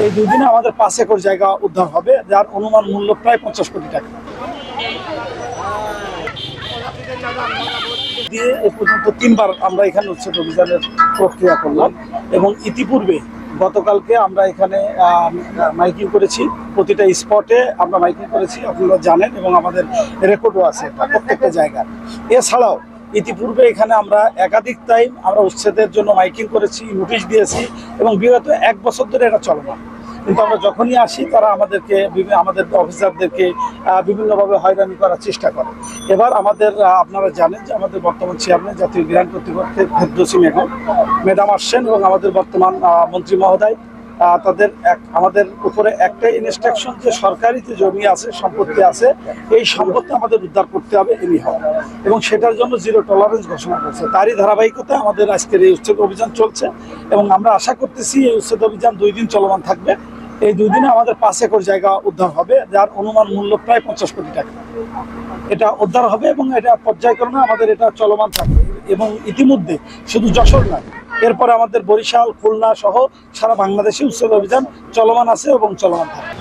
এই 2 দিনে আমাদের 5 একর জায়গা উদ্ধার হবে, যার অনুমান মূল্য প্রায় 50 কোটি টাকা দিয়ে এ পর্যন্ত 3বার আমরা এখানে উচ্ছেদ অভিযানের প্রক্রিয়া করলাম। এবং ইতিপূর্বে গতকালকে আমরা এখানে মাইকিং করেছি, প্রতিটা স্পটে আমরা মাইকিং করেছি, আপনারা জানেন, এবং আমাদের রেকর্ডও আছে প্রত্যেকটা জায়গায়। এছাড়াও ইতিপূর্বে এখানে আমরা একাধিক টাইম আমরা উচ্ছেদের জন্য মাইকিং করেছি, নোটিশ দিয়েছি, এবং বিগত 1 বছর ধরে এটা চলমান। কিন্তু আমরা যখনই আসি তারা আমাদেরকে আমাদের অফিসারদেরকে বিভিন্নভাবে হয়রানি করার চেষ্টা করে। এবার আমাদের আপনারা জানেন যে আমাদের বর্তমান চেয়ারম্যান জাতীয় গ্রাম কর্তৃপক্ষের ফেরদৌসী ম্যাডাম আসছেন, এবং আমাদের বর্তমান মন্ত্রী মহোদয় তাদের আমাদের উপরে একটাই ইনস্ট্রাকশন যে সরকারি যে জমি আছে, সম্পত্তি আছে, এই সম্পত্তি আমাদের উদ্ধার করতে হবে এনি হবে, এবং সেটার জন্য 0 টলারেন্স ঘোষণা করছে। তারই ধারাবাহিকতায় আমাদের আজকের এই উচ্ছেদ অভিযান চলছে, এবং আমরা আশা করতেছি এই উচ্ছেদ অভিযান 2 দিন চলমান থাকবে। এই 2 দিনে আমাদের 5 একর জায়গা উদ্ধার হবে, যার অনুমান মূল্য প্রায় 50 কোটি টাকা এটা উদ্ধার হবে, এবং এটা পর্যায়ক্রমে আমাদের এটা চলমান থাকবে। এবং ইতিমধ্যে শুধু যশোর নয়, এরপরে আমাদের বরিশাল, খুলনা সহ সারা বাংলাদেশে উচ্ছেদ অভিযান চলমান আছে এবং চলমান থাকবে।